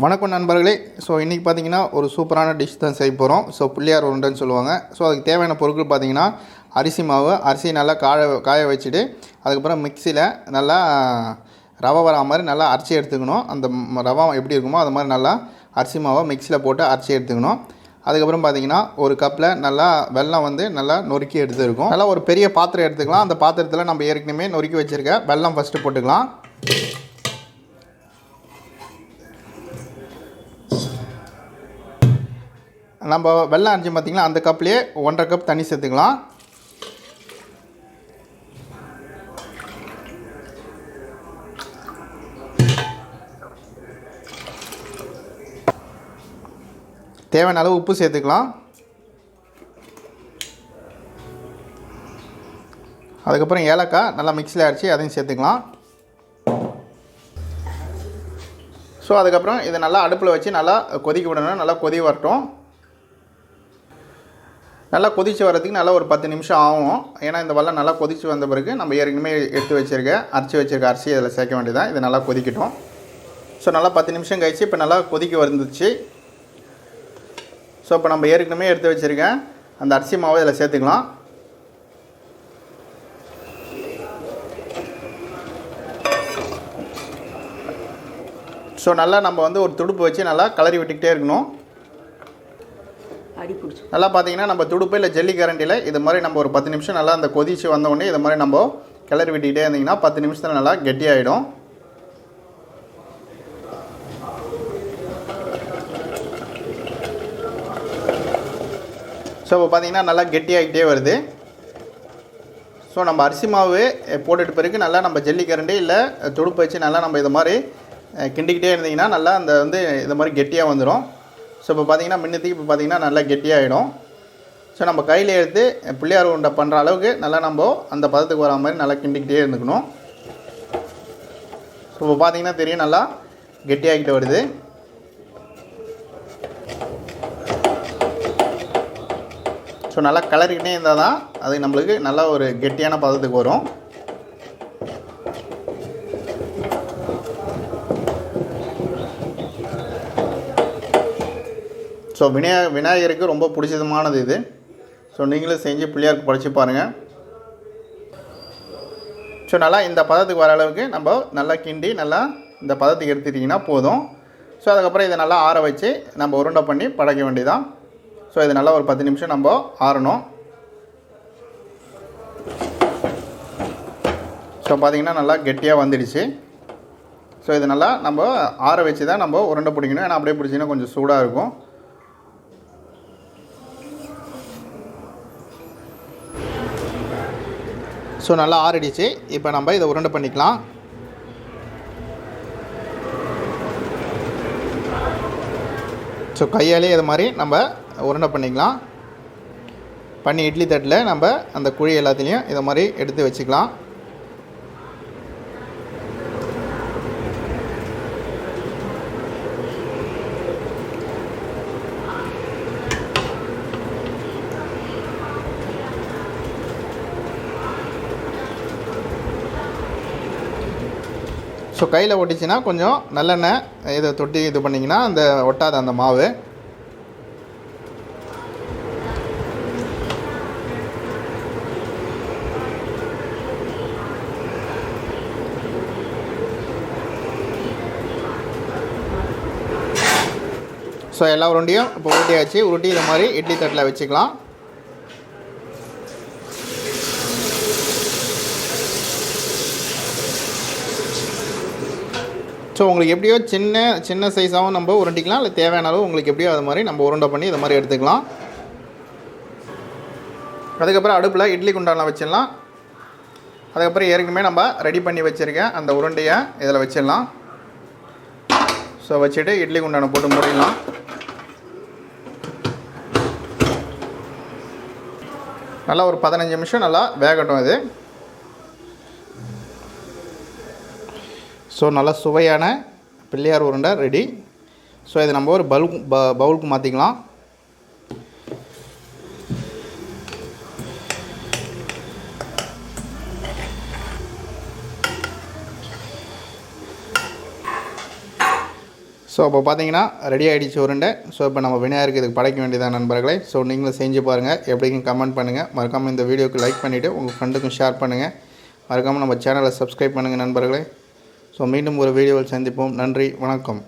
வணக்கம் நண்பர்களே. ஸோ இன்றைக்கி பார்த்தீங்கன்னா ஒரு சூப்பரான டிஷ் தான் செய்ய போகிறோம். ஸோ புள்ளியார் உருண்டைன்னு சொல்லுவாங்க. ஸோ அதுக்கு தேவையான பொருட்கள் பார்த்தீங்கன்னா அரிசி மாவு, அரிசி நல்லா காய வச்சுட்டு அதுக்கப்புறம் மிக்சியில் நல்லா ரவை வரா மாதிரி நல்லா அரைச்சி எடுத்துக்கணும். அந்த ரவை எப்படி இருக்குமோ அது மாதிரி நல்லா அரிசி மாவை மிக்சியில் போட்டு அரைச்சி எடுத்துக்கணும். அதுக்கப்புறம் பார்த்தீங்கன்னா ஒரு கப்பில் நல்லா வெல்லம் நல்லா நொறுக்கி எடுத்துருக்கோம். நல்லா ஒரு பெரிய பாத்திரம் எடுத்துக்கலாம். அந்த பாத்திரத்தில் நம்ம ஏற்கனவே நொறுக்கி வச்சுருக்க வெல்லம் ஃபஸ்ட்டு போட்டுக்கலாம். நம்ம வெல்லம் அரிஞ்சு பார்த்திங்கன்னா அந்த கப்லேயே 1.5 கப் தண்ணி சேர்த்துக்கலாம். தேவையான அளவு உப்பு சேர்த்துக்கலாம். அதுக்கப்புறம் ஏலக்காய் நல்லா மிக்ஸியில் அரைச்சி அதையும் சேர்த்துக்கலாம். ஸோ அதுக்கப்புறம் இதை நல்லா அடுப்பில் வச்சு நல்லா கொதிக்க விடணும். நல்லா கொதி வரட்டும். நல்லா கொதித்து வரதுக்கு நல்லா ஒரு 10 நிமிஷம் ஆகும். ஏன்னா இந்த வெல்லம் நல்லா கொதித்து வந்த பிறகு நம்ம ஏற்கனவே எடுத்து அரைச்சி வச்சுருக்க அரிசி அதில் சேர்க்க வேண்டியதான். இது நல்லா கொதிக்கட்டும். ஸோ நல்லா 10 நிமிஷம் கழிச்சு இப்போ நல்லா கொதிக்க வந்துச்சு. ஸோ இப்போ நம்ம ஏற்கனவே எடுத்து வச்சுருக்க அந்த அரிசி மாவை இதில் சேர்த்துக்கலாம். ஸோ நல்லா நம்ம ஒரு துடுப்பு வச்சு நல்லா கிளறி விட்டுக்கிட்டே இருக்கணும். நல்லா பார்த்தீங்கன்னா நம்ம துடுப்பு இல்லை ஜல்லி கரண்டியில் இது மாதிரி நம்ம ஒரு 10 நிமிஷம் நல்லா அந்த கொதிச்சு வந்தோடனே இது மாதிரி நம்ம கிளறி விட்டுக்கிட்டே இருந்திங்கன்னா 10 நிமிஷத்தில் நல்லா கெட்டியாகிடும். ஸோ இப்போ பார்த்தீங்கன்னா நல்லா கெட்டியாகிட்டே வருது. ஸோ நம்ம அரிசி மாவு போட்டுட்டு பிறகு நல்லா நம்ம ஜல்லி கரண்டி இல்லை துடுப்பு வச்சு நல்லா நம்ம இது மாதிரி கிண்டிக்கிட்டே இருந்திங்கன்னா நல்லா அந்த இது மாதிரி கெட்டியாக வந்துடும். ஸோ இப்போ பார்த்திங்கன்னா முன்னத்துக்கு இப்போ பார்த்திங்கன்னா நல்லா கெட்டியாகிடும். ஸோ நம்ம கையில் எடுத்து புள்ளியார் உருண்டை பண்ணுற அளவுக்கு நல்லா நம்ம அந்த பதத்துக்கு வர மாதிரி நல்லா கிண்டிக்கிட்டே இருந்துக்கணும். ஸோ இப்போ பார்த்திங்கன்னா தெரியும் நல்லா கெட்டியாகிட்டு வருது. ஸோ நல்லா கலரிக்கிட்டே இருந்தால் தான் அது நம்மளுக்கு நல்லா ஒரு கெட்டியான பதத்துக்கு வரும். ஸோ விநாயகருக்கு ரொம்ப பிடிச்சதுமானது இது. ஸோ நீங்களும் செஞ்சு பிள்ளையாருக்கு படைச்சி பாருங்கள். ஸோ நல்லா இந்த பதத்துக்கு வர அளவுக்கு நம்ம நல்லா கிண்டி நல்லா இந்த பதத்துக்கு எடுத்துட்டிங்கன்னா போதும். ஸோ அதுக்கப்புறம் இதை நல்லா ஆற வச்சு நம்ம உருண்டை பண்ணி படைக்க வேண்டியதான். ஸோ இது நல்லா ஒரு 10 நிமிஷம் நம்ம ஆறணும். ஸோ பார்த்திங்கன்னா நல்லா கெட்டியாக வந்துடுச்சு. ஸோ இது நல்லா நம்ம ஆற வச்சு தான் நம்ம உருண்டை பிடிக்கணும். ஏன்னா அப்படியே பிடிச்சிங்கன்னா கொஞ்சம் சூடாக இருக்கும். ஸோ நல்லா ஆறிடுச்சு. இப்போ நம்ம இதை உருண்டை பண்ணிக்கலாம். ஸோ கையாலே இது மாதிரி நம்ம உருண்டை பண்ணிக்கலாம். பண்ணி இட்லி தட்டில் நம்ம அந்த குழி எல்லாத்துலேயும் இதை மாதிரி எடுத்து வச்சுக்கலாம். ஸோ கையில் ஒட்டிச்சுன்னா கொஞ்சம் நல்லெண்ணெய் இதை தொட்டி இது பண்ணிங்கன்னா அந்த ஒட்டாத அந்த மாவு. ஸோ எல்லா உருண்டையும் இப்போ உருட்டியாச்சு. உருட்டி இது மாதிரி இட்லி தட்டில் வச்சுக்கலாம். ஸோ உங்களுக்கு எப்படியோ சின்ன சைஸாகவும் நம்ம உருண்டிக்கலாம். இல்லை தேவையான அளவு உங்களுக்கு எப்படியோ அது மாதிரி நம்ம உருண்டை பண்ணி இது மாதிரி எடுத்துக்கலாம். அதுக்கப்புறம் அடுப்பில் இட்லி குண்டானில் வச்சிடலாம். அதுக்கப்புறம் ஏற்கனவே நம்ம ரெடி பண்ணி வச்சுருக்கேன் அந்த உருண்டையை இதில் வச்சிடலாம். ஸோ வச்சுட்டு இட்லி குண்டானை போட்டு மூடிடலாம். நல்லா ஒரு 15 நிமிஷம் நல்லா வேகட்டும் இது. ஸோ நல்லா சுவையான பிள்ளையார் உருண்டை ரெடி. ஸோ இதை நம்ம ஒரு பவுலுக்கு மாற்றிக்கலாம். ஸோ அப்போ பார்த்தீங்கன்னா ரெடி ஆகிடுச்சு உருண்டை. ஸோ இப்போ நம்ம விநாயகருக்கு இதுக்கு படைக்க வேண்டியதான் நண்பர்களே. ஸோ நீங்களும் செஞ்சு பாருங்கள், எப்படின்னு கமெண்ட் பண்ணுங்கள். மறக்காமல் இந்த வீடியோக்கு லைக் பண்ணிவிட்டு உங்கள் ஃப்ரெண்டுக்கும் ஷேர் பண்ணுங்கள். மறக்காமல் நம்ம சேனலை சப்ஸ்கிரைப் பண்ணுங்கள் நண்பர்களே. ஸோ மீண்டும் ஒரு வீடியோவில் சந்திப்போம். நன்றி, வணக்கம்.